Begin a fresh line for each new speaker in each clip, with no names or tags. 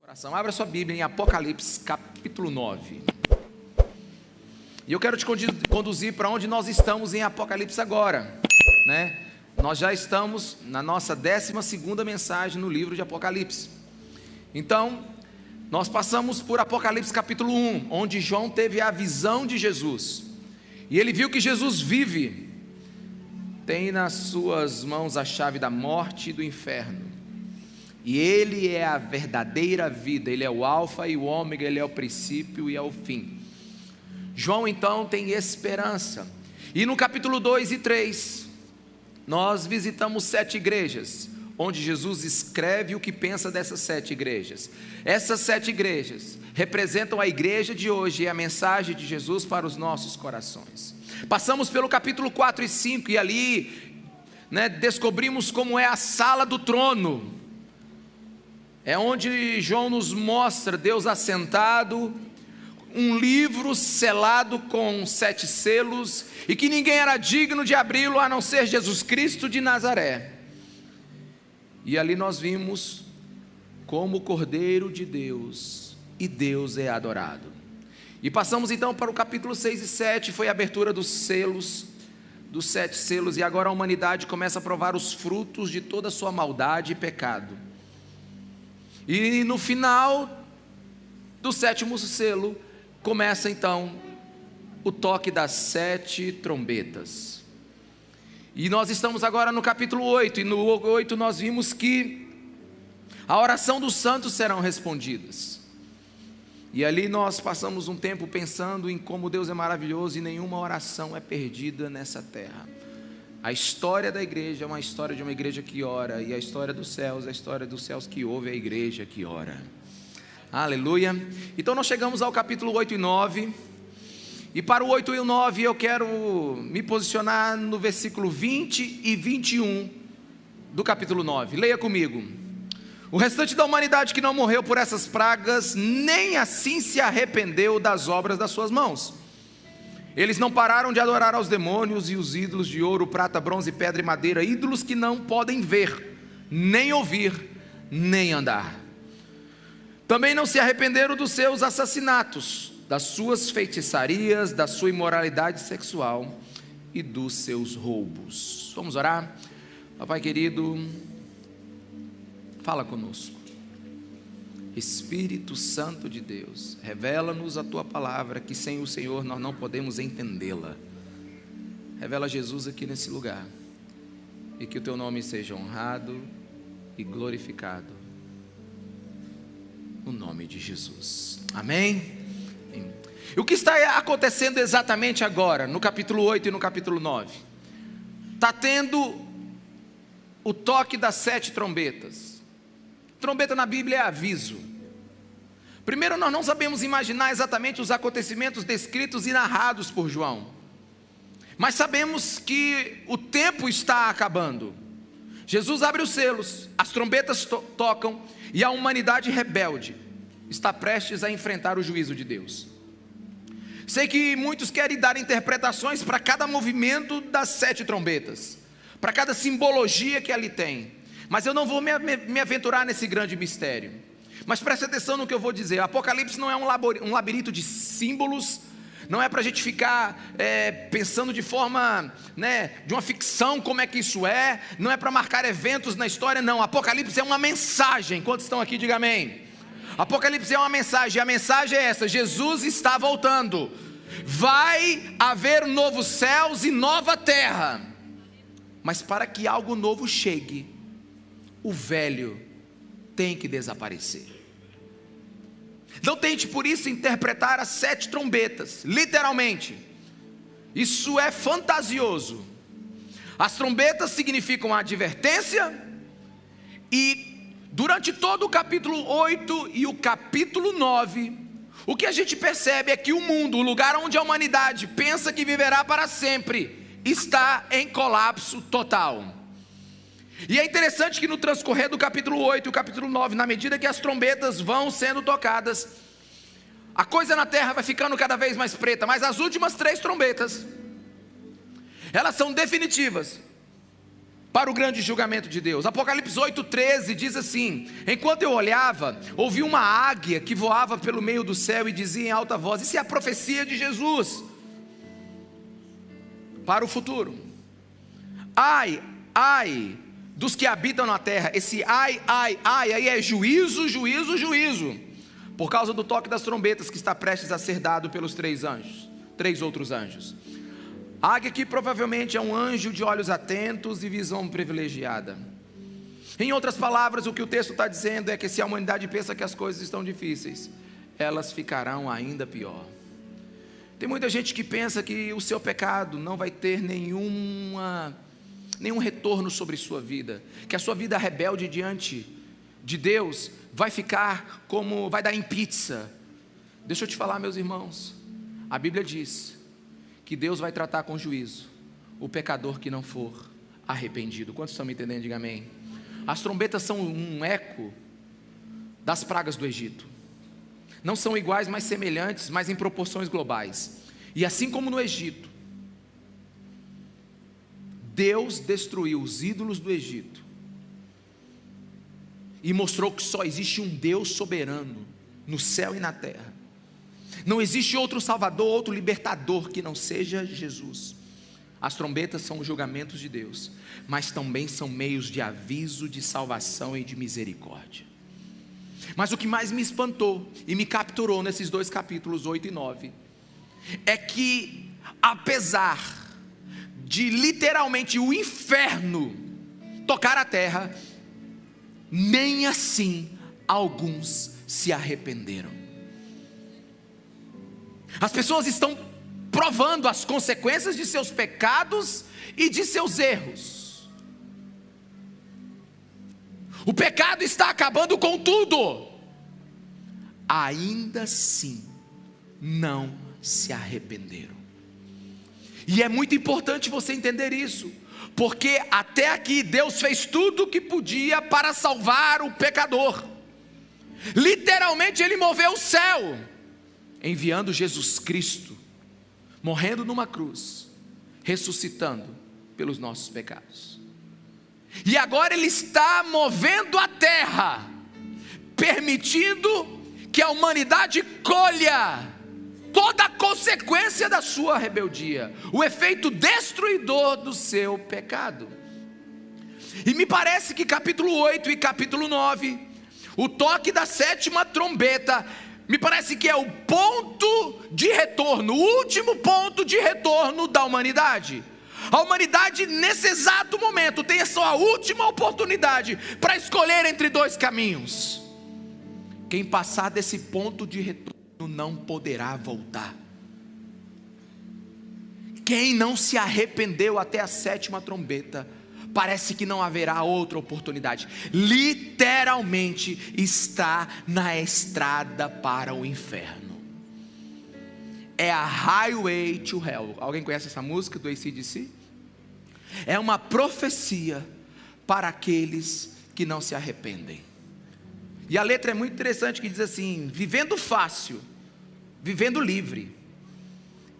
Oração. Abra sua Bíblia em Apocalipse capítulo 9. E eu quero te conduzir para onde nós estamos em Apocalipse agora, né? Nós já estamos na nossa 12ª mensagem no livro de Apocalipse. Então, nós passamos por Apocalipse capítulo 1, onde João teve a visão de Jesus. E ele viu que Jesus vive, tem nas suas mãos a chave da morte e do inferno. E Ele é a verdadeira vida, Ele é o alfa e o ômega, Ele é o princípio e é o fim. João então tem esperança. E no capítulo 2 e 3, nós visitamos 7 igrejas, onde Jesus escreve o que pensa dessas 7 igrejas. Essas 7 igrejas representam a igreja de hoje e a mensagem de Jesus para os nossos corações. Passamos pelo capítulo 4 e 5 e ali, descobrimos como é a sala do trono. É onde João nos mostra Deus assentado, um livro selado com 7 selos, e que ninguém era digno de abri-lo a não ser Jesus Cristo de Nazaré. E ali nós vimos como o Cordeiro de Deus, e Deus é adorado. E passamos então para o capítulo 6 e 7, foi a abertura dos selos, dos 7 selos, e agora a humanidade começa a provar os frutos de toda a sua maldade e pecado. E no final do 7º selo, começa então o toque das 7 trombetas. E nós estamos agora no capítulo 8, e no 8 nós vimos que a oração dos santos serão respondidas. E ali nós passamos um tempo pensando em como Deus é maravilhoso e nenhuma oração é perdida nessa terra. A história da igreja é uma história de uma igreja que ora, e a história dos céus é a história dos céus que ouve a igreja que ora. Aleluia. Então nós chegamos ao capítulo 8 e 9, e para o 8 e o 9 eu quero me posicionar no versículo 20 e 21 do capítulo 9. Leia comigo. O restante da humanidade que não morreu por essas pragas, nem assim se arrependeu das obras das suas mãos. Eles não pararam de adorar aos demônios e os ídolos de ouro, prata, bronze, pedra e madeira, ídolos que não podem ver, nem ouvir, nem andar. Também não se arrependeram dos seus assassinatos, das suas feitiçarias, da sua imoralidade sexual e dos seus roubos. Vamos orar? Papai querido, fala conosco. Espírito Santo de Deus, revela-nos a Tua palavra, que sem o Senhor nós não podemos entendê-la. Revela Jesus aqui nesse lugar, e que o Teu nome seja honrado e glorificado, no nome de Jesus, amém? E o que está acontecendo exatamente agora, no capítulo 8 e no capítulo 9? Está tendo o toque das 7 trombetas. Trombeta na Bíblia é aviso. Primeiro, nós não sabemos imaginar exatamente os acontecimentos descritos e narrados por João, mas sabemos que o tempo está acabando. Jesus abre os selos, as trombetas tocam, e a humanidade rebelde está prestes a enfrentar o juízo de Deus. Sei que muitos querem dar interpretações para cada movimento das 7 trombetas, para cada simbologia que ali tem, mas eu não vou me aventurar nesse grande mistério. Mas preste atenção no que eu vou dizer. Apocalipse não é um labirinto de símbolos, não é para a gente ficar pensando de forma, de uma ficção, como é que isso é, não é para marcar eventos na história, não. Apocalipse é uma mensagem. Quantos estão aqui, diga amém. Apocalipse é uma mensagem, e a mensagem é essa: Jesus está voltando, vai haver novos céus e nova terra, mas para que algo novo chegue, o velho tem que desaparecer. Não tente por isso interpretar as 7 trombetas, literalmente. Isso é fantasioso. As trombetas significam a advertência, e durante todo o capítulo 8 e o capítulo 9, o que a gente percebe é que o mundo, o lugar onde a humanidade pensa que viverá para sempre, está em colapso total. E é interessante que no transcorrer do capítulo 8 e o capítulo 9, na medida que as trombetas vão sendo tocadas, a coisa na terra vai ficando cada vez mais preta. Mas as últimas 3 trombetas, elas são definitivas para o grande julgamento de Deus. Apocalipse 8,13 diz assim: enquanto eu olhava, ouvi uma águia que voava pelo meio do céu e dizia em alta voz. Isso é a profecia de Jesus para o futuro. Ai, ai dos que habitam na terra. Esse ai, ai, ai aí é juízo, juízo, juízo, por causa do toque das trombetas que está prestes a ser dado pelos três outros anjos. A águia aqui provavelmente é um anjo de olhos atentos e visão privilegiada. Em outras palavras, o que o texto está dizendo é que se a humanidade pensa que as coisas estão difíceis, elas ficarão ainda pior. Tem muita gente que pensa que o seu pecado não vai ter nenhum retorno sobre sua vida, que a sua vida rebelde diante de Deus vai ficar como, vai dar em pizza. Deixa eu te falar, meus irmãos, a Bíblia diz que Deus vai tratar com juízo o pecador que não for arrependido. Quantos estão me entendendo? Diga amém. As trombetas são um eco das pragas do Egito. Não são iguais, mas semelhantes, mas em proporções globais. E assim como no Egito, Deus destruiu os ídolos do Egito e mostrou que só existe um Deus soberano no céu e na terra. Não existe outro Salvador, outro libertador que não seja Jesus. As trombetas são os julgamentos de Deus, mas também são meios de aviso, de salvação e de misericórdia. Mas o que mais me espantou e me capturou nesses dois capítulos 8 e 9 é que, apesar de literalmente o inferno tocar a terra, nem assim alguns se arrependeram. As pessoas estão provando as consequências de seus pecados e de seus erros. O pecado está acabando com tudo. Ainda assim, não se arrependeram. E é muito importante você entender isso, porque até aqui Deus fez tudo o que podia para salvar o pecador. Literalmente Ele moveu o céu, enviando Jesus Cristo, morrendo numa cruz, ressuscitando pelos nossos pecados. E agora Ele está movendo a terra, permitindo que a humanidade colha toda a consequência da sua rebeldia, o efeito destruidor do seu pecado. E me parece que capítulo 8 e capítulo 9, o toque da sétima trombeta, me parece que é o ponto de retorno, o último ponto de retorno da humanidade. A humanidade nesse exato momento tem a sua última oportunidade para escolher entre dois caminhos. Quem passar desse ponto de retorno não poderá voltar. Quem não se arrependeu até a sétima trombeta, parece que não haverá outra oportunidade. Literalmente está na estrada para o inferno. É a Highway to Hell. Alguém conhece essa música do AC/DC? É uma profecia para aqueles que não se arrependem. E a letra é muito interessante, que diz assim: vivendo fácil, vivendo livre,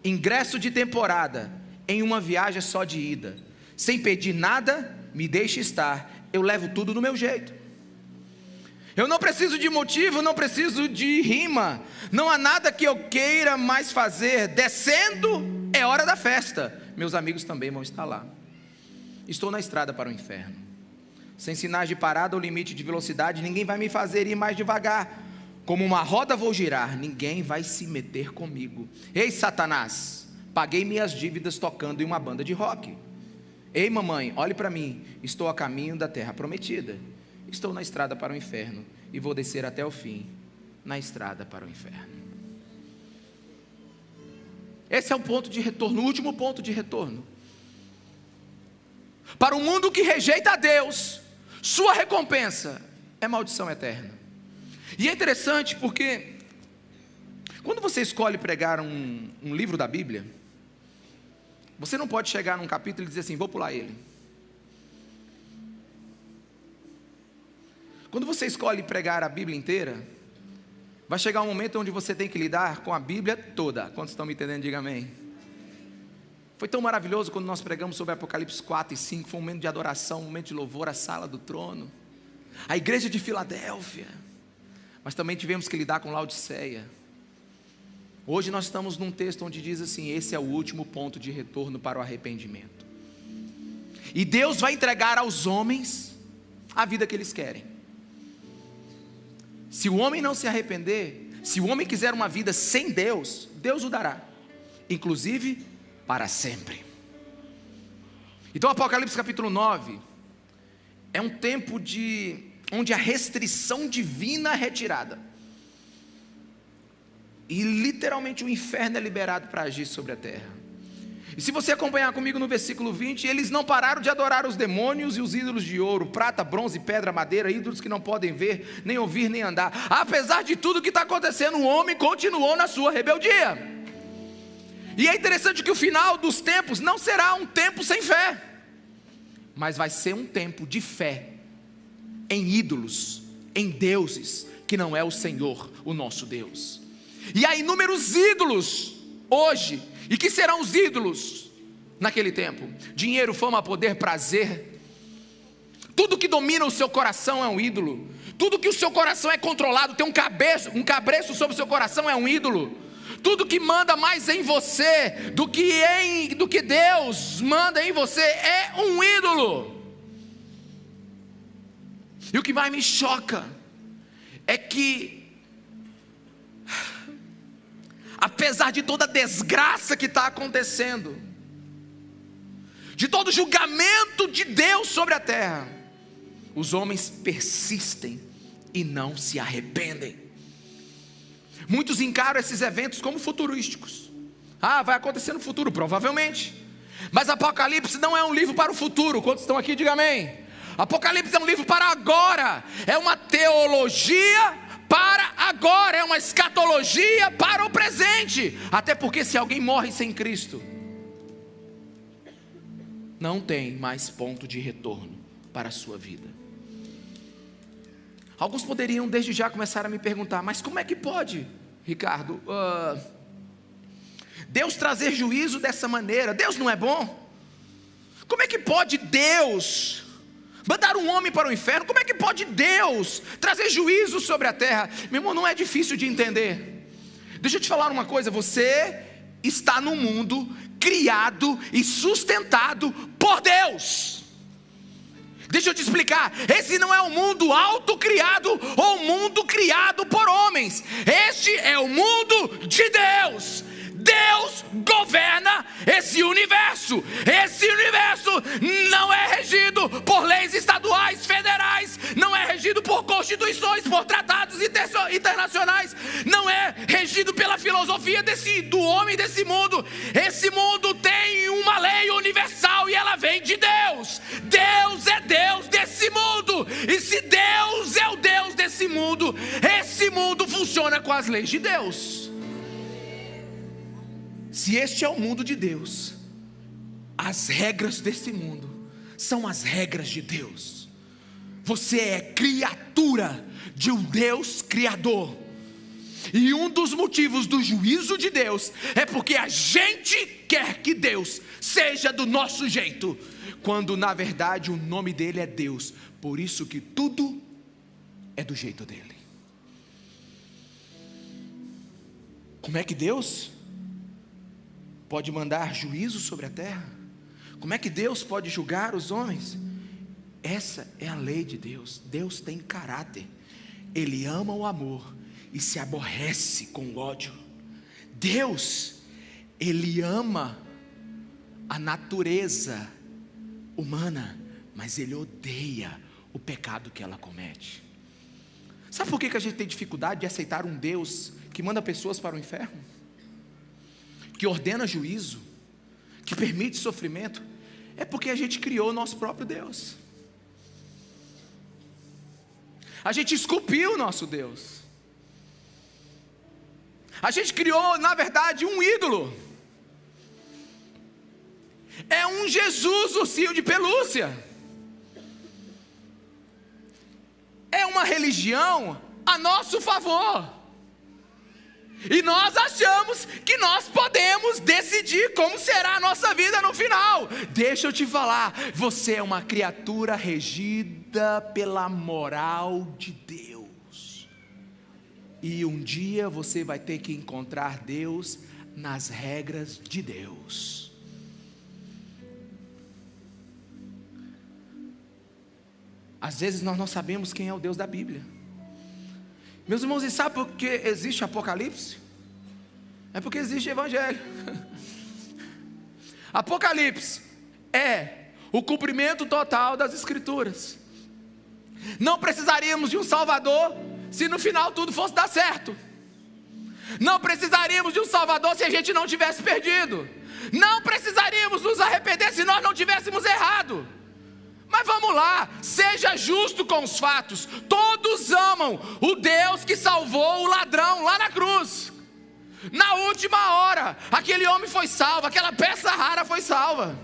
ingresso de temporada em uma viagem só de ida, sem pedir nada, me deixe estar, eu levo tudo do meu jeito. Eu não preciso de motivo, não preciso de rima, não há nada que eu queira mais fazer. Descendo é hora da festa, meus amigos também vão estar lá. Estou na estrada para o inferno, sem sinais de parada ou limite de velocidade. Ninguém vai me fazer ir mais devagar. Como uma roda vou girar, ninguém vai se meter comigo. Ei, Satanás, paguei minhas dívidas tocando em uma banda de rock. Ei, mamãe, olhe para mim, estou a caminho da terra prometida. Estou na estrada para o inferno e vou descer até o fim, na estrada para o inferno. Esse é o ponto de retorno, o último ponto de retorno. Para o mundo que rejeita a Deus, sua recompensa é maldição eterna. E é interessante porque, quando você escolhe pregar um livro da Bíblia, você não pode chegar num capítulo e dizer assim: vou pular ele. Quando você escolhe pregar a Bíblia inteira, vai chegar um momento onde você tem que lidar com a Bíblia toda. Quantos estão me entendendo? Diga amém. Foi tão maravilhoso quando nós pregamos sobre Apocalipse 4 e 5, foi um momento de adoração, um momento de louvor, a sala do trono, a igreja de Filadélfia, mas também tivemos que lidar com Laodiceia. Hoje nós estamos num texto onde diz assim: esse é o último ponto de retorno para o arrependimento, e Deus vai entregar aos homens a vida que eles querem. Se o homem não se arrepender, se o homem quiser uma vida sem Deus, Deus o dará, inclusive para sempre. Então Apocalipse capítulo 9 é um tempo onde a restrição divina é retirada, e literalmente o inferno é liberado para agir sobre a terra. E se você acompanhar comigo no versículo 20, eles não pararam de adorar os demônios e os ídolos de ouro, prata, bronze, pedra, madeira, ídolos que não podem ver, nem ouvir, nem andar. Apesar de tudo que está acontecendo, o homem continuou na sua rebeldia. E é interessante que o final dos tempos não será um tempo sem fé, mas vai ser um tempo de fé em ídolos, em deuses, que não é o Senhor, o nosso Deus. E há inúmeros ídolos hoje. E que serão os ídolos naquele tempo? Dinheiro, fama, poder, prazer. Tudo que domina o seu coração é um ídolo. Tudo que o seu coração é controlado, tem um cabreço sobre o seu coração, é um ídolo. Tudo que manda mais em você do que Deus manda em você é um ídolo. E o que mais me choca é que, apesar de toda a desgraça que está acontecendo, de todo o julgamento de Deus sobre a terra, os homens persistem e não se arrependem. Muitos encaram esses eventos como futurísticos. Vai acontecer no futuro, provavelmente. Mas Apocalipse não é um livro para o futuro. Quantos estão aqui, diga amém. Apocalipse é um livro para agora. É uma teologia para agora, é uma escatologia para o presente. Até porque se alguém morre sem Cristo, não tem mais ponto de retorno para a sua vida. Alguns poderiam desde já começar a me perguntar: mas como é que pode, Ricardo, Deus trazer juízo dessa maneira? Deus não é bom? Como é que pode Deus mandar um homem para o inferno? Como é que pode Deus trazer juízo sobre a terra? Meu irmão, não é difícil de entender. Deixa eu te falar uma coisa: você está no mundo criado e sustentado por Deus. Deixa eu te explicar, esse não é um mundo autocriado ou um mundo criado por homens. Este é o mundo de Deus. Deus governa esse universo. Esse universo não é regido por leis estaduais, federais, não é regido por constituições, por tratados internacionais, não é regido pela filosofia do homem desse mundo. Esse mundo tem uma lei universal e ela vem de Deus. Deus é Deus desse mundo. E se Deus é o Deus desse mundo, esse mundo funciona com as leis de Deus. Se este é o mundo de Deus, as regras desse mundo são as regras de Deus. Você é criatura de um Deus criador. E um dos motivos do juízo de Deus é porque a gente quer que Deus seja do nosso jeito, quando na verdade o nome dele é Deus. Por isso que tudo é do jeito dele. Como é que Deus pode mandar juízo sobre a terra? Como é que Deus pode julgar os homens? Essa é a lei de Deus. Deus tem caráter. Ele ama o amor e se aborrece com o ódio. Deus, Ele ama a natureza humana, mas Ele odeia o pecado que ela comete. Sabe por que a gente tem dificuldade de aceitar um Deus que manda pessoas para o inferno? Que ordena juízo, que permite sofrimento? É porque a gente criou o nosso próprio Deus. A gente esculpiu o nosso Deus. A gente criou, na verdade, um ídolo. É um Jesus ursinho de pelúcia. É uma religião a nosso favor. E nós achamos que nós podemos decidir como será a nossa vida no final. Deixa eu te falar, você é uma criatura regida pela moral de Deus. E um dia você vai ter que encontrar Deus nas regras de Deus. Às vezes nós não sabemos quem é o Deus da Bíblia. Meus irmãos, e sabe por que existe Apocalipse? É porque existe Evangelho. Apocalipse é o cumprimento total das Escrituras. Não precisaríamos de um Salvador se no final tudo fosse dar certo. Não precisaríamos de um Salvador se a gente não tivesse perdido. Não precisaríamos nos arrepender se nós não tivéssemos errado. Mas vamos lá, seja justo com os fatos. Todos amam o Deus que salvou o ladrão lá na cruz. Na última hora, aquele homem foi salvo, aquela peça rara foi salva.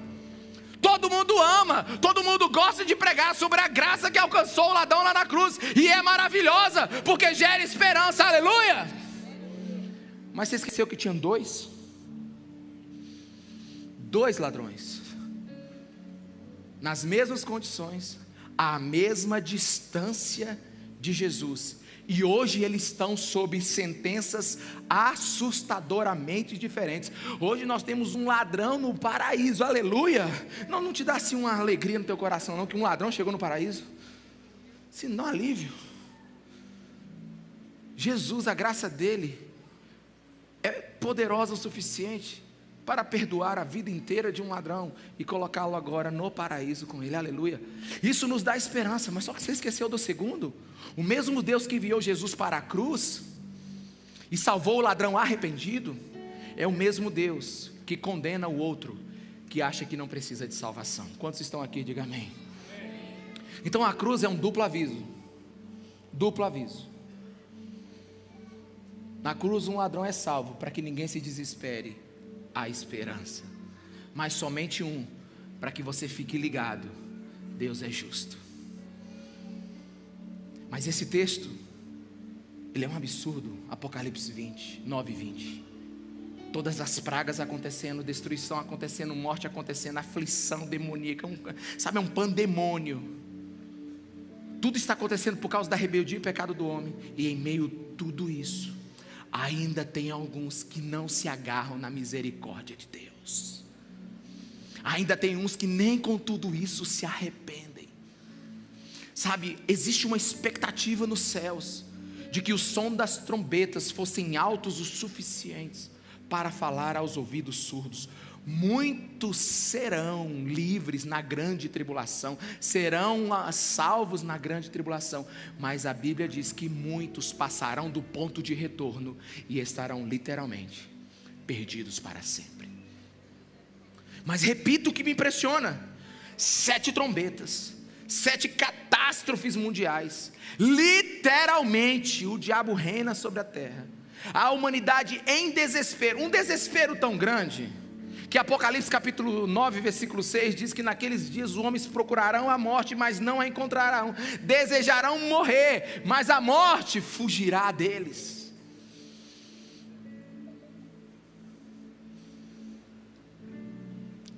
Todo mundo ama, todo mundo gosta de pregar sobre a graça que alcançou o ladrão lá na cruz. E é maravilhosa, porque gera esperança, aleluia. Mas você esqueceu que tinham dois ladrões, nas mesmas condições, à mesma distância de Jesus, e hoje eles estão sob sentenças assustadoramente diferentes. Hoje nós temos um ladrão no paraíso, aleluia. Não te dá assim uma alegria no teu coração não, que um ladrão chegou no paraíso? Se não, alívio. Jesus, a graça dele é poderosa o suficiente para perdoar a vida inteira de um ladrão e colocá-lo agora no paraíso com ele, aleluia. Isso nos dá esperança. Mas só que você esqueceu do segundo. O mesmo Deus que enviou Jesus para a cruz e salvou o ladrão arrependido, é o mesmo Deus que condena o outro que acha que não precisa de salvação. Quantos estão aqui? Diga amém. Então a cruz é um duplo aviso. Duplo aviso. Na cruz um ladrão é salvo para que ninguém se desespere. A esperança, mas somente um, para que você fique ligado: Deus é justo. Mas esse texto, ele é um absurdo. Apocalipse 20, 9 e 20, todas as pragas acontecendo, destruição acontecendo, morte acontecendo, aflição demoníaca, é um pandemônio. Tudo está acontecendo por causa da rebeldia e pecado do homem. E em meio a tudo isso, ainda tem alguns que não se agarram na misericórdia de Deus. Ainda tem uns que nem com tudo isso se arrependem. Sabe, existe uma expectativa nos céus de que o som das trombetas fossem altos o suficientes para falar aos ouvidos surdos. Muitos serão livres na grande tribulação, serão salvos na grande tribulação, mas a Bíblia diz que muitos passarão do ponto de retorno e estarão literalmente perdidos para sempre. Mas repito o que me impressiona: 7 trombetas, 7 catástrofes mundiais, literalmente o diabo reina sobre a terra, a humanidade em desespero, um desespero tão grande que Apocalipse capítulo 9, versículo 6 diz que naqueles dias os homens procurarão a morte, mas não a encontrarão, desejarão morrer, mas a morte fugirá deles.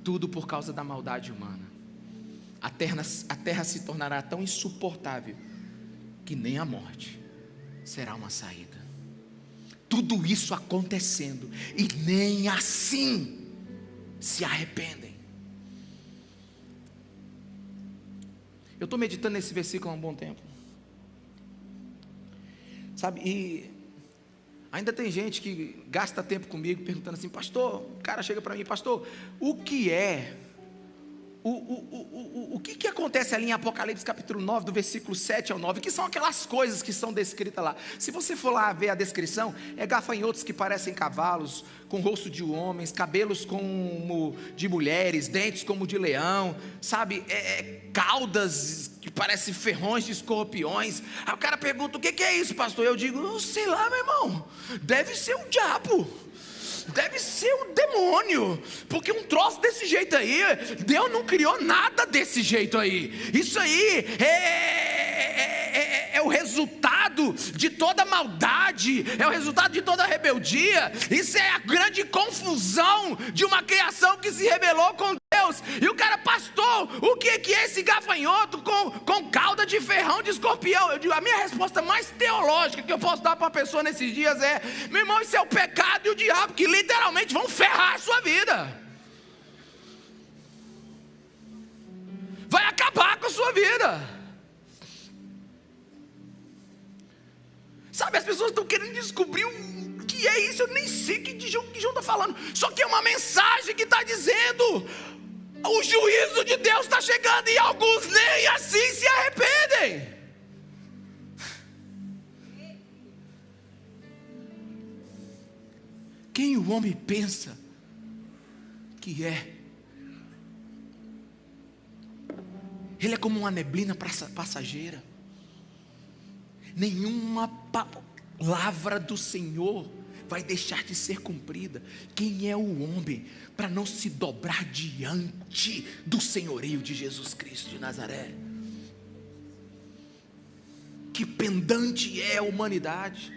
Tudo por causa da maldade humana. A terra se tornará tão insuportável que nem a morte será uma saída. Tudo isso acontecendo e nem assim se arrependem. Eu estou meditando nesse versículo há um bom tempo, sabe, e ainda tem gente que gasta tempo comigo perguntando assim: pastor, o cara chega para mim: pastor, o que é o que acontece ali em Apocalipse capítulo 9, do versículo 7 ao 9, que são aquelas coisas que são descritas lá? Se você for lá ver a descrição, é gafanhotos que parecem cavalos, com rosto de homens, cabelos como de mulheres, dentes como de leão, sabe, caudas que parecem ferrões de escorpiões. Aí o cara pergunta: o que é isso, pastor? Eu digo: sei lá, meu irmão, deve ser o diabo, deve ser o demônio, porque um troço desse jeito aí, Deus não criou nada desse jeito aí. Isso aí é é o resultado de toda maldade, é o resultado de toda rebeldia. Isso é a grande confusão de uma criação que se rebelou com Deus. E o cara, pastor, o que é esse gafanhoto com cauda de ferrão de escorpião? Eu digo, a minha resposta mais teológica que eu posso dar para uma pessoa nesses dias é: meu irmão, isso é o pecado e o diabo que literalmente vão ferrar a sua vida. Vai acabar com a sua vida. Sabe, as pessoas estão querendo descobrir o que é isso. Eu nem sei o que João está falando. Só que é uma mensagem que está dizendo: o juízo de Deus está chegando e alguns nem assim se arrependem. Quem o homem pensa que é? Ele é como uma neblina passageira. Nenhuma palavra do Senhor vai deixar de ser cumprida. Quem é o homem para não se dobrar diante do senhorio de Jesus Cristo de Nazaré? Que pendante é a humanidade.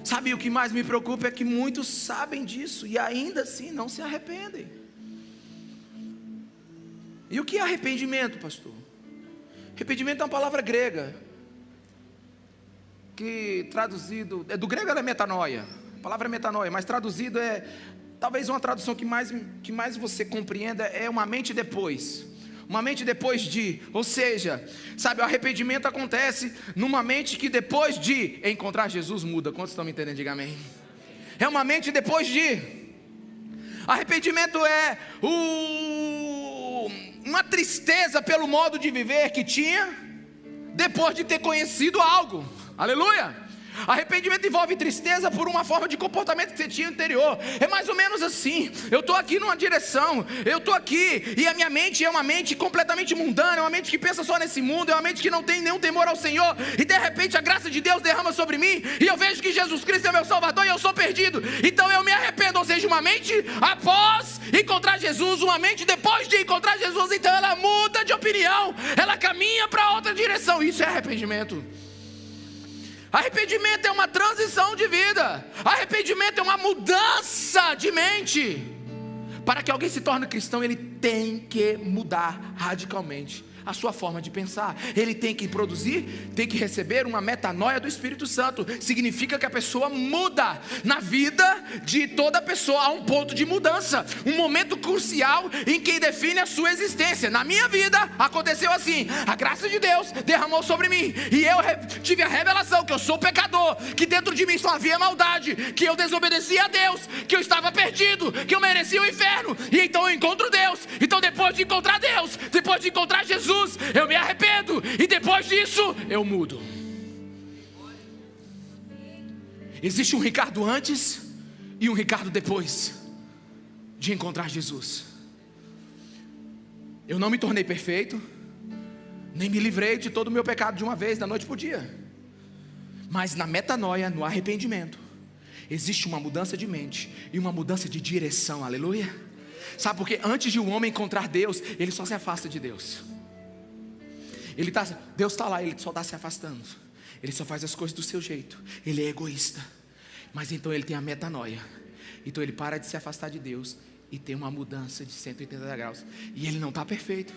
Sabe, o que mais me preocupa é que muitos sabem disso e ainda assim não se arrependem. E o que é arrependimento, pastor? Arrependimento é uma palavra grega, que traduzido, do grego ela é metanoia, a palavra é metanoia, mas traduzido é, talvez uma tradução que mais você compreenda, é uma mente depois. Uma mente depois de, ou seja, sabe, o arrependimento acontece numa mente que depois de encontrar Jesus muda. Quantos estão me entendendo? Diga amém. É uma mente depois de. Arrependimento é uma tristeza pelo modo de viver que tinha depois de ter conhecido algo. Aleluia! Arrependimento envolve tristeza por uma forma de comportamento que você tinha anterior. É mais ou menos assim: eu estou aqui numa direção, eu estou aqui, e a minha mente é uma mente completamente mundana, é uma mente que pensa só nesse mundo, é uma mente que não tem nenhum temor ao Senhor, e de repente a graça de Deus derrama sobre mim, e eu vejo que Jesus Cristo é meu Salvador, e eu sou perdido, então eu me arrependo. Ou seja, uma mente após encontrar Jesus, uma mente depois de encontrar Jesus, então ela muda de opinião, ela caminha para outra direção. Isso é arrependimento. Arrependimento é uma transição de vida. Arrependimento é uma mudança de mente. Para que alguém se torne cristão, ele tem que mudar radicalmente a sua forma de pensar. Ele tem que produzir, tem que receber uma metanoia do Espírito Santo. Significa que a pessoa muda. Na vida de toda pessoa há um ponto de mudança, um momento crucial em que define a sua existência. Na minha vida aconteceu assim: a graça de Deus derramou sobre mim, e eu tive a revelação que eu sou pecador, que dentro de mim só havia maldade, que eu desobedecia a Deus, que eu estava perdido, que eu merecia o inferno. E então eu encontro Deus. Então depois de encontrar Deus, depois de encontrar Jesus, eu me arrependo, e depois disso eu mudo. Existe um Ricardo antes e um Ricardo depois de encontrar Jesus. Eu não me tornei perfeito, nem me livrei de todo o meu pecado de uma vez, da noite para o dia. Mas na metanoia, no arrependimento, existe uma mudança de mente e uma mudança de direção. Aleluia. Sabe por quê? Antes de um homem encontrar Deus, ele só se afasta de Deus. Deus está lá, ele só está se afastando. Ele só faz as coisas do seu jeito. Ele é egoísta. Mas então ele tem a metanoia. Então ele para de se afastar de Deus e tem uma mudança de 180 graus. E ele não está perfeito.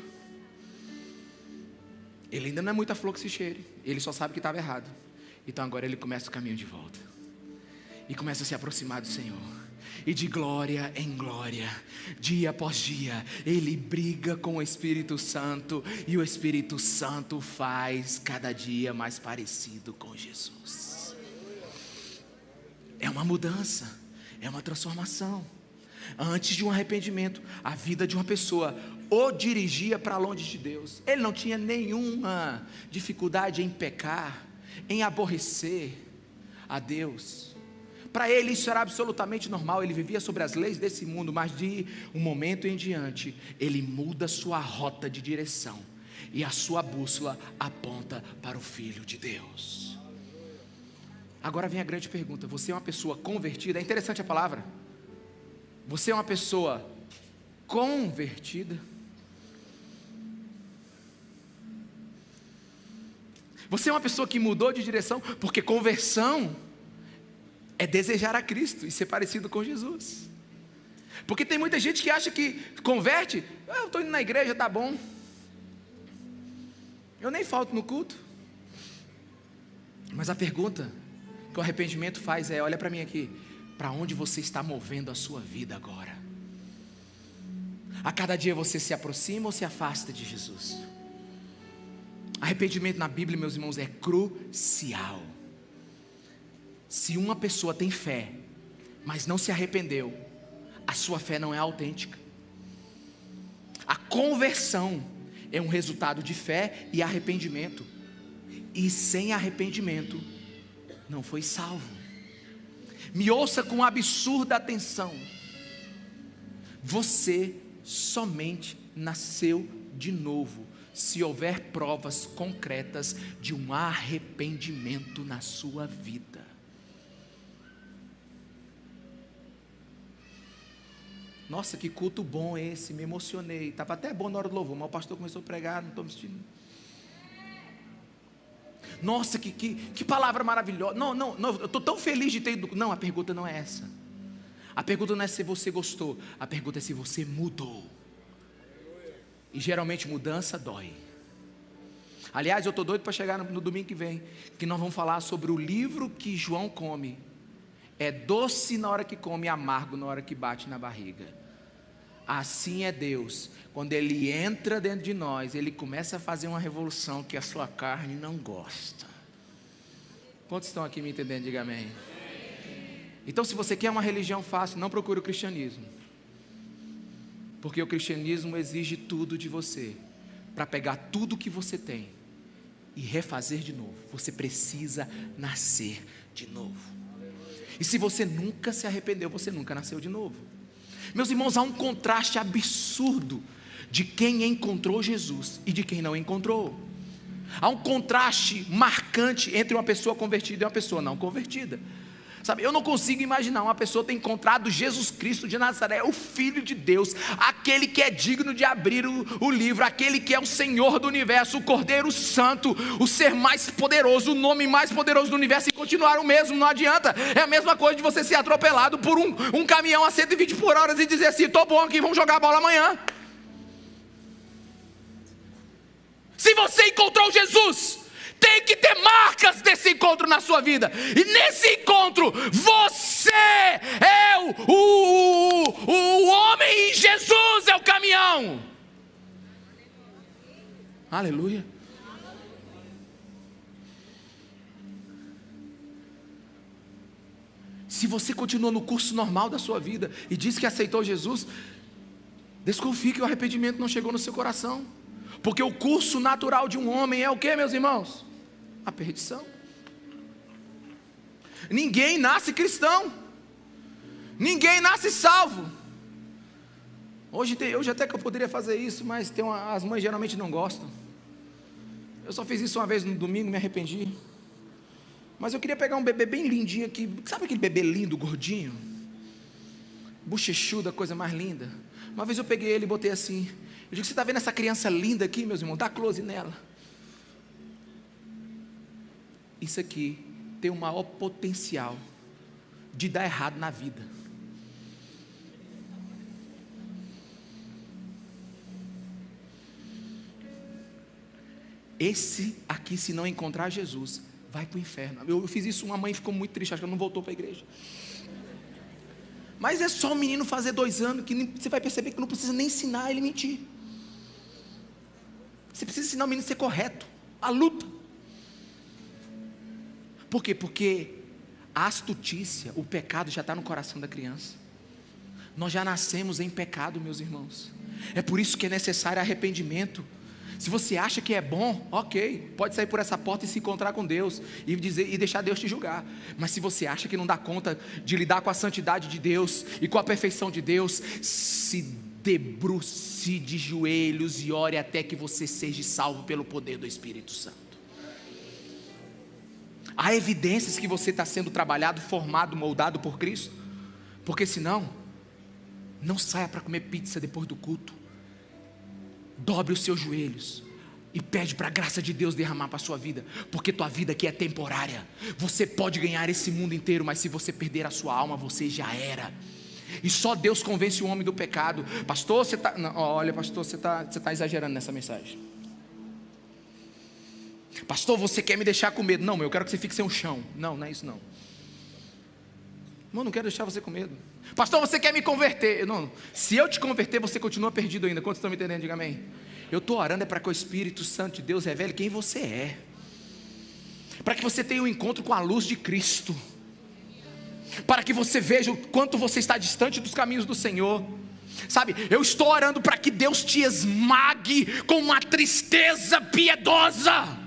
Ele ainda não é muita flor que se cheire. Ele só sabe que estava errado. Então agora ele começa o caminho de volta. E começa a se aproximar do Senhor. E de glória em glória, dia após dia, ele briga com o Espírito Santo, e o Espírito Santo faz cada dia mais parecido com Jesus. É uma mudança, é uma transformação. Antes de um arrependimento, a vida de uma pessoa o dirigia para longe de Deus. Ele não tinha nenhuma dificuldade em pecar, em aborrecer a Deus. Para ele isso era absolutamente normal. Ele vivia sobre as leis desse mundo, mas de um momento em diante ele muda sua rota de direção, e a sua bússola aponta para o Filho de Deus. Agora vem a grande pergunta: você é uma pessoa convertida? É interessante a palavra. Você é uma pessoa convertida? Você é uma pessoa que mudou de direção, porque conversão é desejar a Cristo e ser parecido com Jesus. Porque tem muita gente que acha que converte, eu estou indo na igreja, tá bom, eu nem falto no culto. Mas a pergunta que o arrependimento faz é: olha para mim aqui, para onde você está movendo a sua vida agora? A cada dia você se aproxima ou se afasta de Jesus? Arrependimento na Bíblia, meus irmãos, é crucial. Se uma pessoa tem fé, mas não se arrependeu, a sua fé não é autêntica. A conversão é um resultado de fé e arrependimento. E sem arrependimento, não foi salvo. Me ouça com absurda atenção. Você somente nasceu de novo se houver provas concretas de um arrependimento na sua vida. Nossa, que culto bom esse, me emocionei. Estava até bom na hora do louvor, mas o pastor começou a pregar, não estou me sentindo. Nossa, que palavra maravilhosa. Não, eu estou tão feliz de ter ido. Não, a pergunta não é essa. A pergunta não é se você gostou, a pergunta é se você mudou. E geralmente mudança dói. Aliás, eu estou doido para chegar no domingo que vem, que nós vamos falar sobre o livro que João come. É doce na hora que come e amargo na hora que bate na barriga. Assim é Deus. Quando Ele entra dentro de nós, Ele começa a fazer uma revolução que a sua carne não gosta. Quantos estão aqui me entendendo? Diga amém. Então, se você quer uma religião fácil, não procure o cristianismo. Porque o cristianismo exige tudo de você. Para pegar tudo que você tem e refazer de novo. Você precisa nascer de novo. E se você nunca se arrependeu, você nunca nasceu de novo. Meus irmãos, há um contraste absurdo de quem encontrou Jesus e de quem não encontrou. Há um contraste marcante entre uma pessoa convertida e uma pessoa não convertida. Sabe, eu não consigo imaginar uma pessoa ter encontrado Jesus Cristo de Nazaré, o Filho de Deus, aquele que é digno de abrir o livro, aquele que é o Senhor do universo, o Cordeiro Santo, o ser mais poderoso, o nome mais poderoso do universo, e continuar o mesmo. Não adianta. É a mesma coisa de você ser atropelado por um caminhão a 120 por hora e dizer assim: estou bom aqui, vamos jogar a bola amanhã. Se você encontrou Jesus, tem que ter marcas desse encontro na sua vida. E nesse encontro, você é o homem e Jesus é o caminhão. Aleluia. Se você continua no curso normal da sua vida e diz que aceitou Jesus, desconfie que o arrependimento não chegou no seu coração. Porque o curso natural de um homem é o que, meus irmãos? A perdição. Ninguém nasce cristão. Ninguém nasce salvo. Hoje até que eu poderia fazer isso, mas as mães geralmente não gostam. Eu só fiz isso uma vez no domingo, me arrependi. Mas eu queria pegar um bebê bem lindinho aqui. Sabe aquele bebê lindo, gordinho? Bochechudo, a coisa mais linda. Uma vez eu peguei ele e botei assim. Eu digo: você está vendo essa criança linda aqui, meus irmãos? Dá close nela. Isso aqui tem o maior potencial de dar errado na vida. Esse aqui, se não encontrar Jesus, vai para o inferno. Eu fiz isso, uma mãe ficou muito triste, acho que ela não voltou para a igreja. Mas é só o menino fazer 2 anos que você vai perceber que não precisa nem ensinar ele a mentir. Você precisa ensinar o menino a ser correto, a luta. Por quê? Porque a astutícia, o pecado já está no coração da criança. Nós já nascemos em pecado, meus irmãos. É por isso que é necessário arrependimento. Se você acha que é bom, ok, pode sair por essa porta e se encontrar com Deus e deixar Deus te julgar. Mas se você acha que não dá conta de lidar com a santidade de Deus e com a perfeição de Deus, se debruce de joelhos e ore até que você seja salvo pelo poder do Espírito Santo. Há evidências que você está sendo trabalhado, formado, moldado por Cristo. Porque senão, não saia para comer pizza depois do culto. Dobre os seus joelhos, e pede para a graça de Deus derramar para a sua vida, porque tua vida aqui é temporária. Você pode ganhar esse mundo inteiro, mas se você perder a sua alma, você já era. E só Deus convence o homem do pecado. Pastor, você está... Olha, pastor, você tá exagerando nessa mensagem. Pastor, você quer me deixar com medo? Não, eu quero que você fique sem um chão. Não é isso não. Irmão, não quero deixar você com medo. Pastor, você quer me converter? Não, se eu te converter, você continua perdido ainda. Quantos estão me entendendo? Diga amém. Eu estou orando para que o Espírito Santo de Deus revele quem você é, para que você tenha um encontro com a luz de Cristo, para que você veja o quanto você está distante dos caminhos do Senhor. Sabe, eu estou orando para que Deus te esmague com uma tristeza piedosa,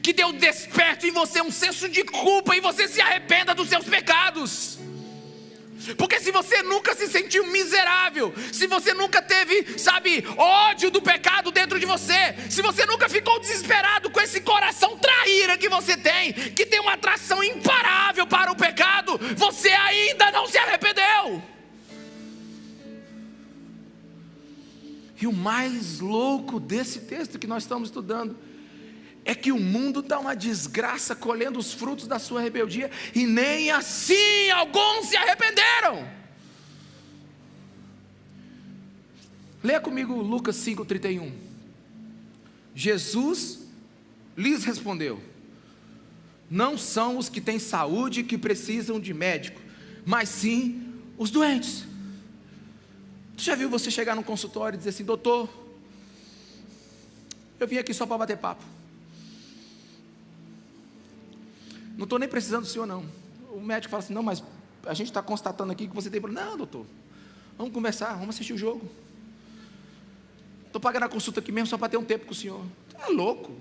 que Deus desperte em você um senso de culpa e você se arrependa dos seus pecados. Porque se você nunca se sentiu miserável, se você nunca teve, sabe, ódio do pecado dentro de você, se você nunca ficou desesperado com esse coração traíra que você tem, que tem uma atração imparável para o pecado, você ainda não se arrependeu. E o mais louco desse texto que nós estamos estudando é que o mundo está uma desgraça colhendo os frutos da sua rebeldia, e nem assim alguns se arrependeram. Leia comigo Lucas 5:31. Jesus lhes respondeu: não são os que têm saúde que precisam de médico, mas sim os doentes. Você já viu você chegar num consultório e dizer assim: doutor, eu vim aqui só para bater papo, não estou nem precisando do senhor não. O médico fala assim: não, mas a gente está constatando aqui que você tem problema. Não, doutor, vamos conversar, vamos assistir o jogo. Estou pagando a consulta aqui mesmo só para ter um tempo com o senhor. É louco,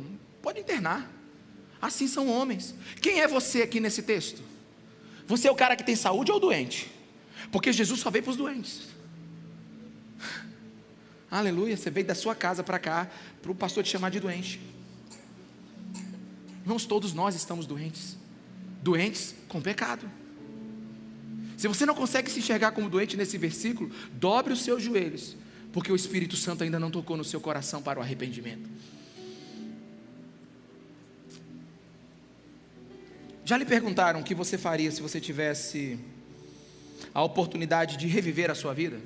pode internar. Assim são homens. Quem é você aqui nesse texto? Você é o cara que tem saúde ou doente? Porque Jesus só veio para os doentes. Aleluia, você veio da sua casa para cá, para o pastor te chamar de doente. Irmãos, todos nós estamos doentes. Doentes com pecado. Se você não consegue se enxergar como doente nesse versículo, dobre os seus joelhos, porque o Espírito Santo ainda não tocou no seu coração para o arrependimento. Já lhe perguntaram o que você faria se você tivesse a oportunidade de reviver a sua vida?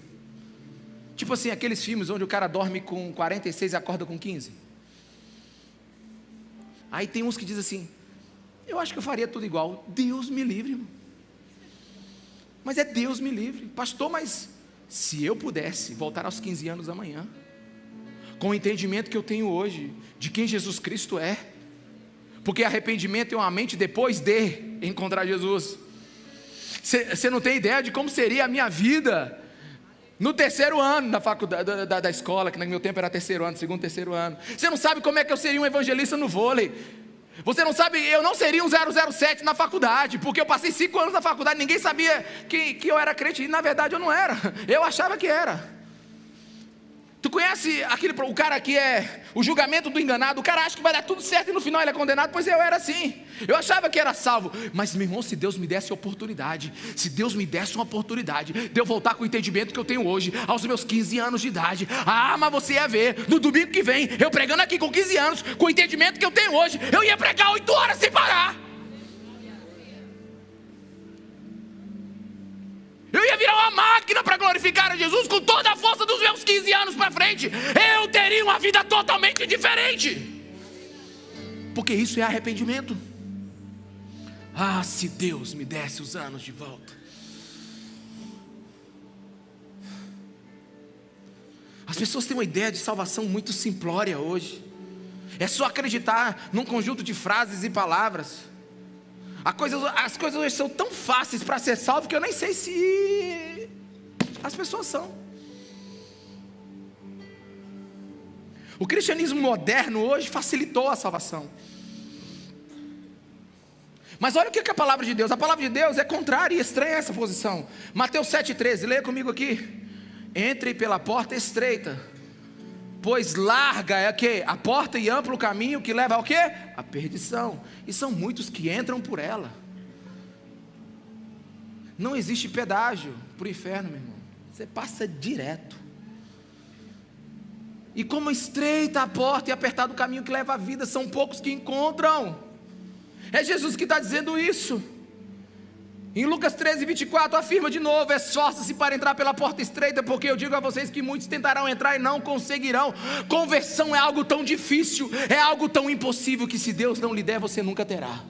Tipo assim, aqueles filmes onde o cara dorme com 46 e acorda com 15. Aí tem uns que dizem assim: eu acho que eu faria tudo igual. Deus me livre, irmão. Mas é Deus me livre. Pastor, mas se eu pudesse voltar aos 15 anos amanhã, com o entendimento que eu tenho hoje, de quem Jesus Cristo é, porque arrependimento é uma mente depois de encontrar Jesus. Você não tem ideia de como seria a minha vida no terceiro ano da faculdade, da escola, que no meu tempo era terceiro ano, segundo, terceiro ano. Você não sabe como é que eu seria um evangelista no vôlei. Você não sabe, eu não seria um 007 na faculdade, porque eu passei 5 anos na faculdade, ninguém sabia que eu era crente, e na verdade eu não era, eu achava que era. Tu conhece o cara que é o julgamento do enganado? O cara acha que vai dar tudo certo e no final ele é condenado. Pois eu era assim, eu achava que era salvo. Mas meu irmão, se Deus me desse a oportunidade, se Deus me desse uma oportunidade de eu voltar com o entendimento que eu tenho hoje, aos meus 15 anos de idade, mas você ia ver, no domingo que vem, eu pregando aqui com 15 anos, com o entendimento que eu tenho hoje, eu ia pregar 8 horas sem parar. Eu ia virar uma máquina para glorificar a Jesus com toda a força dos meus 15 anos para frente. Eu teria uma vida totalmente diferente. Porque isso é arrependimento. Se Deus me desse os anos de volta. As pessoas têm uma ideia de salvação muito simplória hoje. É só acreditar num conjunto de frases e palavras. As coisas hoje são tão fáceis para ser salvo que eu nem sei se as pessoas são. O cristianismo moderno hoje facilitou a salvação. Mas olha o que é a palavra de Deus. A palavra de Deus é contrária e estranha a essa posição. Mateus 7,13, leia comigo aqui. Entre pela porta estreita, pois larga é o quê? A porta e amplo o caminho que leva ao quê? A perdição. E são muitos que entram por ela. Não existe pedágio para o inferno, meu irmão. Você passa direto. E como estreita a porta e apertado o caminho que leva à vida, são poucos que encontram. É Jesus que está dizendo isso. Em Lucas 13:24 afirma de novo: esforça-se para entrar pela porta estreita, porque eu digo a vocês que muitos tentarão entrar e não conseguirão. Conversão é algo tão difícil, é algo tão impossível, que se Deus não lhe der, você nunca terá.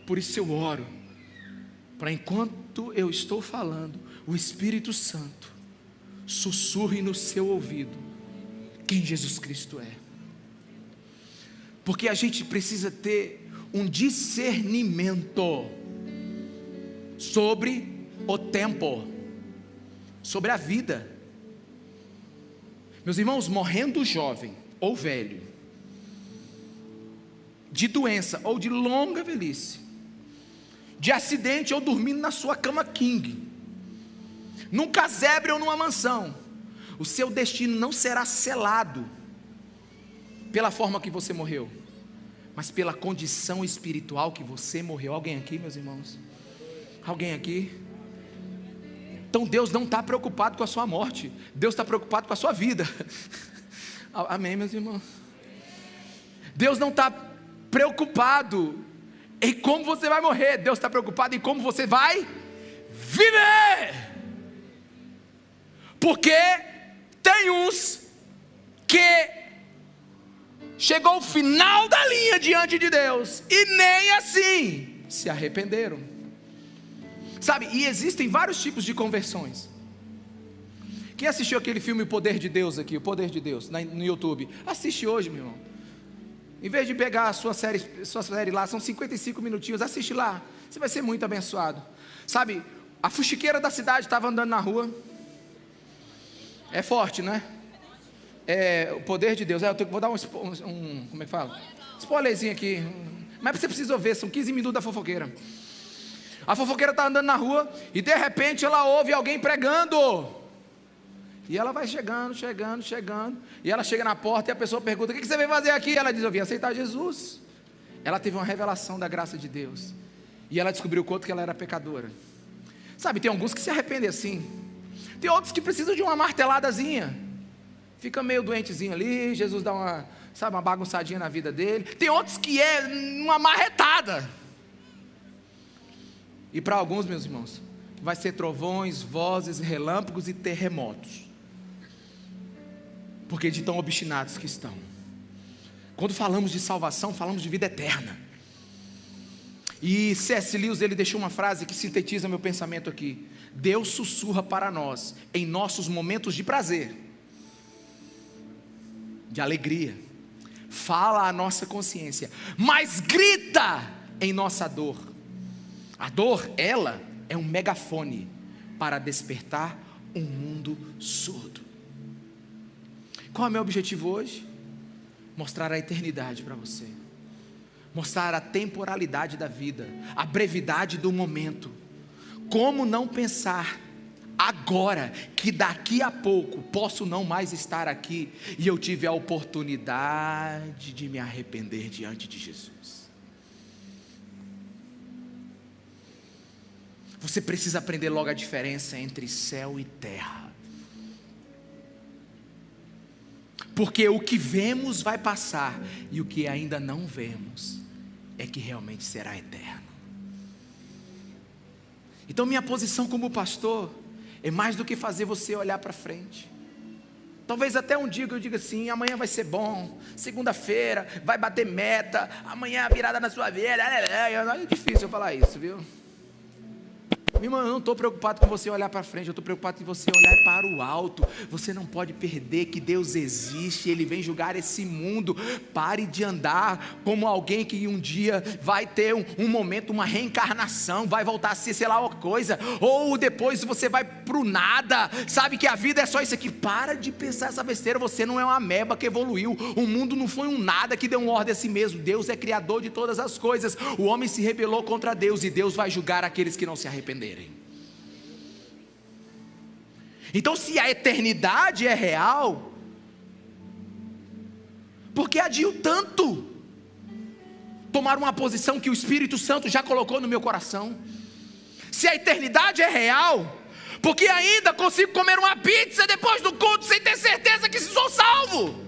Por isso eu oro, para enquanto eu estou falando, o Espírito Santo sussurre no seu ouvido quem Jesus Cristo é. Porque a gente precisa ter um discernimento sobre o tempo, sobre a vida. Meus irmãos, morrendo jovem ou velho, de doença ou de longa velhice, de acidente ou dormindo na sua cama king, num casebre ou numa mansão, o seu destino não será selado pela forma que você morreu, mas pela condição espiritual que você morreu. Alguém aqui, meus irmãos? Alguém aqui? Então Deus não está preocupado com a sua morte, Deus está preocupado com a sua vida. Amém, meus irmãos? Deus não está preocupado em como você vai morrer, Deus está preocupado em como você vai viver. Porque tem uns que chegou ao final da linha diante de Deus e nem assim se arrependeram. Sabe, e existem vários tipos de conversões. Quem assistiu aquele filme O Poder de Deus aqui, O Poder de Deus, no YouTube? Assiste hoje, meu irmão. Em vez de pegar a sua série lá, são 55 minutinhos, assiste lá, você vai ser muito abençoado. Sabe, a fuxiqueira da cidade estava andando na rua. É forte, né? É o poder de Deus. Vou dar como é que fala? Spoilerzinho aqui. Mas você precisa ver, são 15 minutos da fofoqueira. A fofoqueira está andando na rua e de repente ela ouve alguém pregando. E ela vai chegando. E ela chega na porta e a pessoa pergunta: o que você veio fazer aqui? Ela diz: eu vim aceitar Jesus. Ela teve uma revelação da graça de Deus. E ela descobriu o quanto que ela era pecadora. Sabe, tem alguns que se arrependem assim. Tem outros que precisam de uma marteladazinha. Fica meio doentezinho ali, Jesus dá uma bagunçadinha na vida dele. Tem outros que é uma marretada. E para alguns, meus irmãos, vai ser trovões, vozes, relâmpagos e terremotos. Porque de tão obstinados que estão. Quando falamos de salvação, falamos de vida eterna. E C.S. Lewis, ele deixou uma frase que sintetiza meu pensamento aqui: Deus sussurra para nós em nossos momentos de prazer, de alegria, fala a nossa consciência, mas grita em nossa dor. A dor, ela é um megafone para despertar um mundo surdo. Qual é o meu objetivo hoje? Mostrar a eternidade para você, mostrar a temporalidade da vida, a brevidade do momento. Como não pensar agora que daqui a pouco posso não mais estar aqui e eu tive a oportunidade de me arrepender diante de Jesus. Você precisa aprender logo a diferença entre céu e terra. Porque o que vemos vai passar e o que ainda não vemos é que realmente será eterno. Então minha posição como pastor é mais do que fazer você olhar para frente. Talvez até um dia eu diga assim: amanhã vai ser bom, segunda-feira vai bater meta, amanhã é a virada na sua vida. É difícil eu falar isso, viu? Meu irmão, eu não estou preocupado com você olhar para frente, eu estou preocupado com você olhar para o alto. Você não pode perder que Deus existe, Ele vem julgar esse mundo. Pare de andar como alguém que um dia vai ter um momento, uma reencarnação, vai voltar a ser sei lá uma coisa, ou depois você vai para o nada, sabe que a vida é só isso aqui. Para de pensar essa besteira, você não é uma ameba que evoluiu, o mundo não foi um nada que deu uma ordem a si mesmo. Deus é criador de todas as coisas. O homem se rebelou contra Deus e Deus vai julgar aqueles que não se arrependerem. Então, se a eternidade é real, por que adio tanto tomar uma posição que o Espírito Santo já colocou no meu coração? Se a eternidade é real, porque ainda consigo comer uma pizza depois do culto sem ter certeza que sou salvo.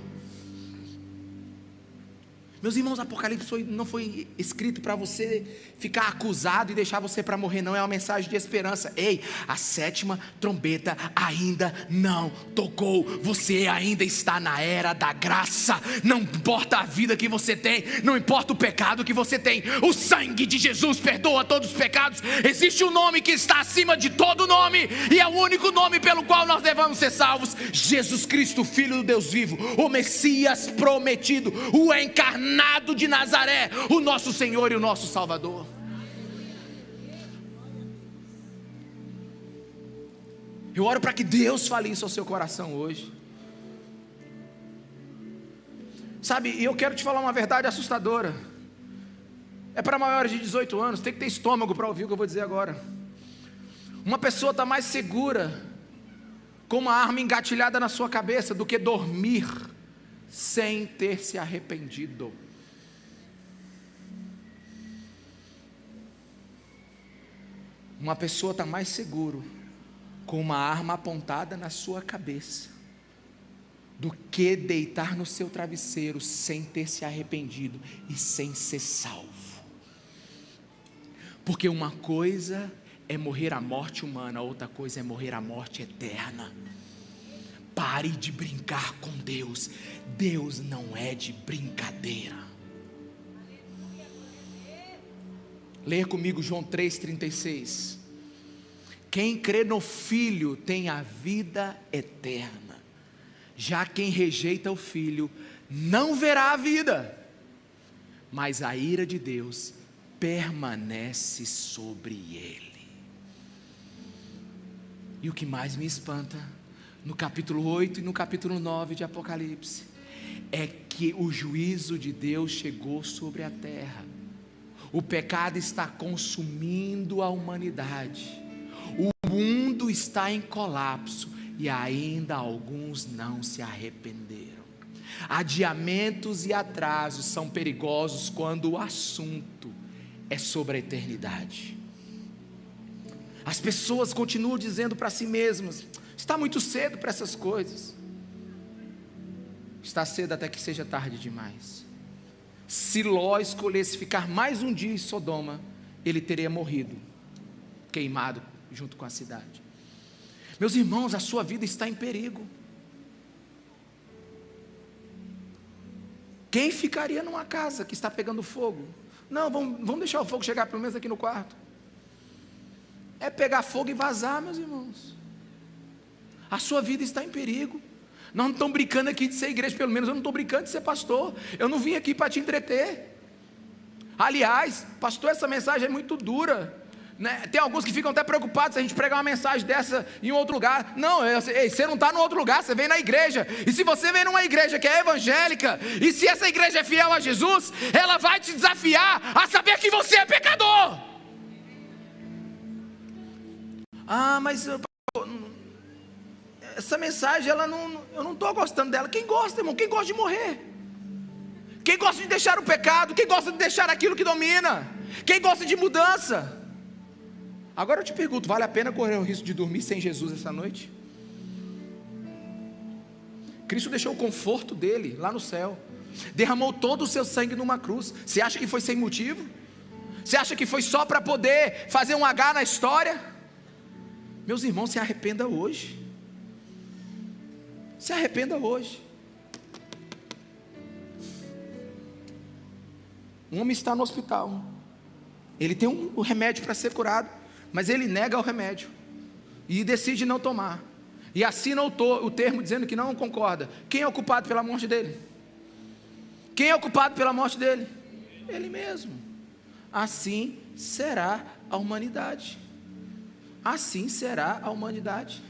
Meus irmãos, Apocalipse não foi escrito para você ficar acusado e deixar você para morrer, não. É uma mensagem de esperança. Ei, a 7ª trombeta ainda não tocou. Você ainda está na era da graça. Não importa a vida que você tem, não importa o pecado que você tem, o sangue de Jesus perdoa todos os pecados. Existe um nome que está acima de todo nome, e é o único nome pelo qual nós devemos ser salvos: Jesus Cristo, Filho do Deus vivo, o Messias prometido, o encarnado de Nazaré, o nosso Senhor e o nosso Salvador. Eu oro para que Deus fale isso ao seu coração hoje. Sabe, e eu quero te falar uma verdade assustadora. É para maiores de 18 anos, tem que ter estômago para ouvir o que eu vou dizer agora. Uma pessoa está mais segura com uma arma engatilhada na sua cabeça do que dormir sem ter se arrependido. Uma pessoa está mais seguro com uma arma apontada na sua cabeça do que deitar no seu travesseiro sem ter se arrependido e sem ser salvo. Porque uma coisa é morrer a morte humana, outra coisa é morrer a morte eterna. Pare de brincar com Deus. Deus não é de brincadeira. Leia comigo João 3,36. Quem crê no Filho tem a vida eterna. Já quem rejeita o Filho não verá a vida, mas a ira de Deus permanece sobre ele. E o que mais me espanta, no capítulo 8 e no capítulo 9 de Apocalipse, é que o juízo de Deus chegou sobre a terra. O pecado está consumindo a humanidade. O mundo está em colapso e ainda alguns não se arrependeram. Adiamentos e atrasos são perigosos quando o assunto é sobre a eternidade. As pessoas continuam dizendo para si mesmas: está muito cedo para essas coisas. Está cedo até que seja tarde demais. Se Ló escolhesse ficar mais um dia em Sodoma, ele teria morrido, queimado junto com a cidade. Meus irmãos, a sua vida está em perigo. Quem ficaria numa casa que está pegando fogo? Não, vamos deixar o fogo chegar pelo menos aqui no quarto. É pegar fogo e vazar, meus irmãos. A sua vida está em perigo. Nós não estamos brincando aqui de ser igreja, pelo menos eu não estou brincando de ser pastor. Eu não vim aqui para te entreter. Aliás, pastor, essa mensagem é muito dura, né? Tem alguns que ficam até preocupados se a gente pregar uma mensagem dessa em outro lugar. Não, você não está em outro lugar, você vem na igreja. E se você vem numa igreja que é evangélica, e se essa igreja é fiel a Jesus, ela vai te desafiar a saber que você é pecador. Ah, mas essa mensagem, eu não estou gostando dela. Quem gosta, irmão? Quem gosta de morrer? Quem gosta de deixar o pecado? Quem gosta de deixar aquilo que domina? Quem gosta de mudança? Agora eu te pergunto, vale a pena correr o risco de dormir sem Jesus essa noite? Cristo deixou o conforto dele lá no céu, derramou todo o seu sangue numa cruz. Você acha que foi sem motivo? Você acha que foi só para poder fazer um H na história? Meus irmãos, se arrependa hoje. Se arrependa hoje. Um homem está no hospital. Ele tem um remédio para ser curado, mas ele nega o remédio e decide não tomar. E assina o termo dizendo que não concorda. Quem é o culpado pela morte dele? Quem é o culpado pela morte dele? Ele mesmo. Assim será a humanidade. Assim será a humanidade.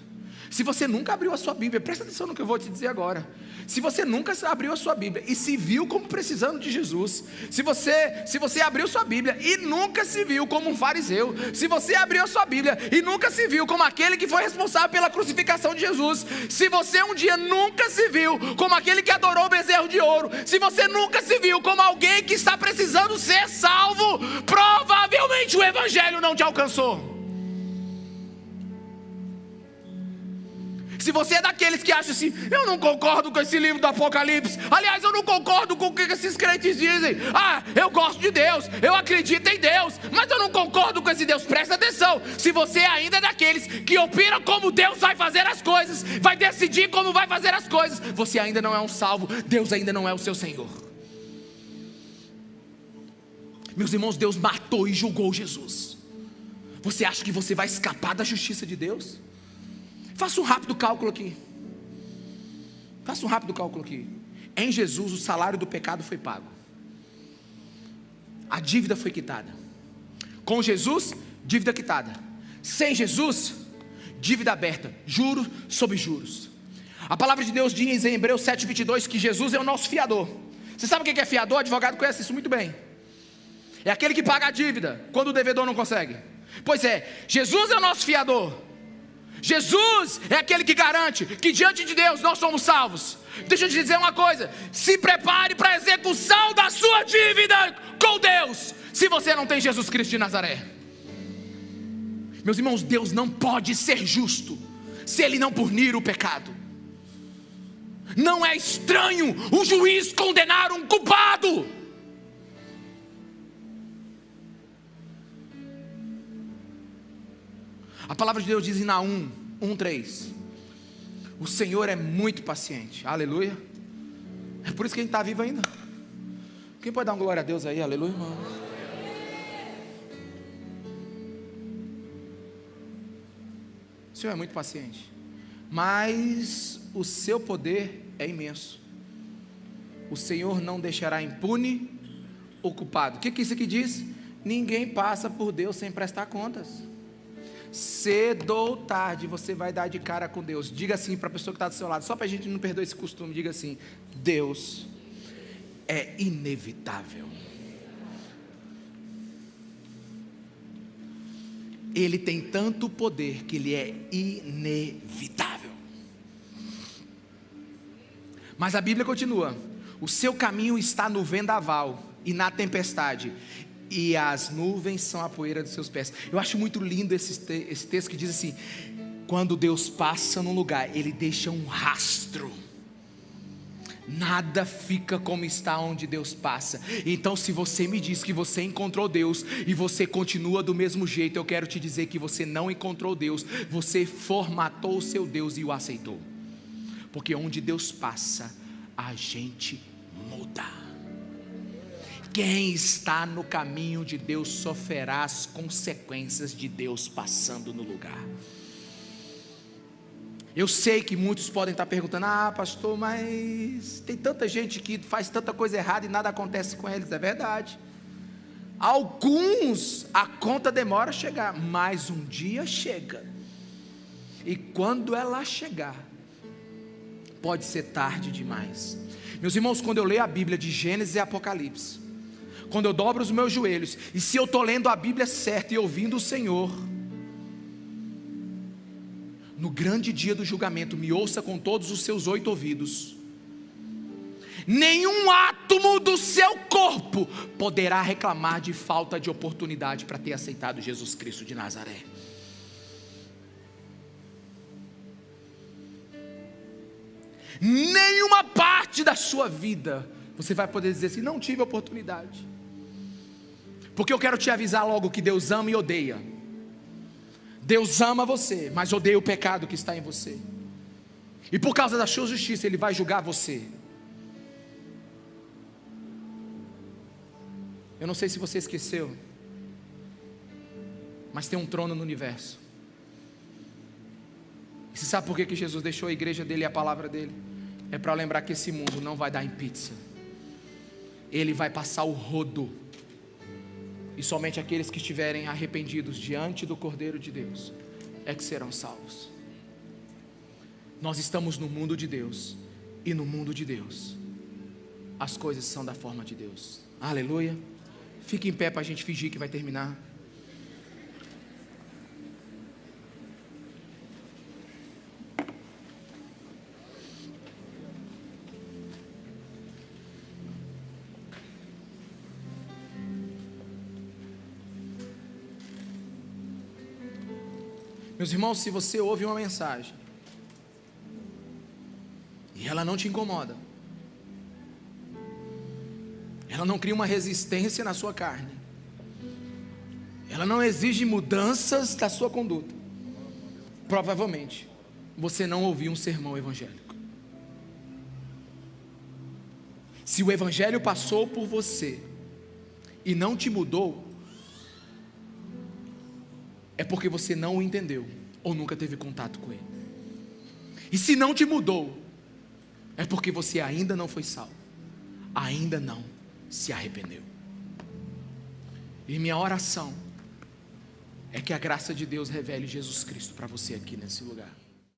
Se você nunca abriu a sua Bíblia, presta atenção no que eu vou te dizer agora. Se você nunca abriu a sua Bíblia e se viu como precisando de Jesus, se você abriu sua Bíblia e nunca se viu como um fariseu, se você abriu a sua Bíblia e nunca se viu como aquele que foi responsável pela crucificação de Jesus, se você um dia nunca se viu como aquele que adorou o bezerro de ouro, se você nunca se viu como alguém que está precisando ser salvo, provavelmente o Evangelho não te alcançou. Se você é daqueles que acham assim, eu não concordo com esse livro do Apocalipse, aliás, eu não concordo com o que esses crentes dizem, eu gosto de Deus, eu acredito em Deus, mas eu não concordo com esse Deus. Presta atenção, se você ainda é daqueles que opinam como Deus vai fazer as coisas, vai decidir como vai fazer as coisas, você ainda não é um salvo, Deus ainda não é o seu Senhor. Meus irmãos, Deus matou e julgou Jesus. Você acha que você vai escapar da justiça de Deus? Faça um rápido cálculo aqui. Em Jesus o salário do pecado foi pago, a dívida foi quitada. Com Jesus, dívida quitada. Sem Jesus, dívida aberta, juros sobre juros. A palavra de Deus diz em Hebreus 7:22 que Jesus é o nosso fiador. Você sabe o que é fiador? O advogado conhece isso muito bem. É aquele que paga a dívida quando o devedor não consegue. Pois é, Jesus é o nosso fiador. Jesus é aquele que garante que diante de Deus nós somos salvos. Deixa eu te dizer uma coisa: se prepare para a execução da sua dívida com Deus, se você não tem Jesus Cristo de Nazaré. Meus irmãos, Deus não pode ser justo se Ele não punir o pecado. Não é estranho o juiz condenar um culpado. A palavra de Deus diz em Naum 1:3: o Senhor é muito paciente. Aleluia. É por isso que a gente está vivo ainda. Quem pode dar uma glória a Deus aí? Aleluia, irmão. O Senhor é muito paciente, mas o seu poder é imenso. O Senhor não deixará impune o culpado. O que isso aqui diz? Ninguém passa por Deus sem prestar contas. Cedo ou tarde você vai dar de cara com Deus. Diga assim para a pessoa que está do seu lado, só para a gente não perder esse costume. Diga assim: Deus é inevitável. Ele tem tanto poder que Ele é inevitável. Mas a Bíblia continua: o seu caminho está no vendaval e na tempestade, e as nuvens são a poeira dos seus pés. Eu acho muito lindo esse texto que diz assim: quando Deus passa num lugar, Ele deixa um rastro. Nada fica como está onde Deus passa. Então, se você me diz que você encontrou Deus e você continua do mesmo jeito, eu quero te dizer que você não encontrou Deus. Você formatou o seu Deus e o aceitou. Porque onde Deus passa, a gente muda. Quem está no caminho de Deus sofrerá as consequências de Deus passando no lugar. Eu sei que muitos podem estar perguntando: pastor, mas tem tanta gente que faz tanta coisa errada e nada acontece com eles. É verdade. Alguns a conta demora a chegar, mas um dia chega. E quando ela chegar, pode ser tarde demais. Meus irmãos, quando eu leio a Bíblia de Gênesis e Apocalipse, quando eu dobro os meus joelhos, e se eu estou lendo a Bíblia certa e ouvindo o Senhor, no grande dia do julgamento, me ouça com todos os seus 8 ouvidos. Nenhum átomo do seu corpo poderá reclamar de falta de oportunidade para ter aceitado Jesus Cristo de Nazaré. Nenhuma parte da sua vida você vai poder dizer assim: não tive oportunidade. Porque eu quero te avisar logo que Deus ama e odeia. Deus ama você, mas odeia o pecado que está em você. E por causa da sua justiça, Ele vai julgar você. Eu não sei se você esqueceu, mas tem um trono no universo. E você sabe por que Jesus deixou a igreja dele e a palavra dele? É para lembrar que esse mundo não vai dar em pizza. Ele vai passar o rodo. E somente aqueles que estiverem arrependidos diante do Cordeiro de Deus é que serão salvos. Nós estamos no mundo de Deus, e no mundo de Deus as coisas são da forma de Deus. Aleluia. Fique em pé para a gente fingir que vai terminar. Meus irmãos, se você ouve uma mensagem e ela não te incomoda, ela não cria uma resistência na sua carne, ela não exige mudanças da sua conduta, provavelmente você não ouviu um sermão evangélico. Se o evangelho passou por você e não te mudou, é porque você não o entendeu ou nunca teve contato com ele. E se não te mudou, é porque você ainda não foi salvo, ainda não se arrependeu. E minha oração é que a graça de Deus revele Jesus Cristo para você aqui nesse lugar.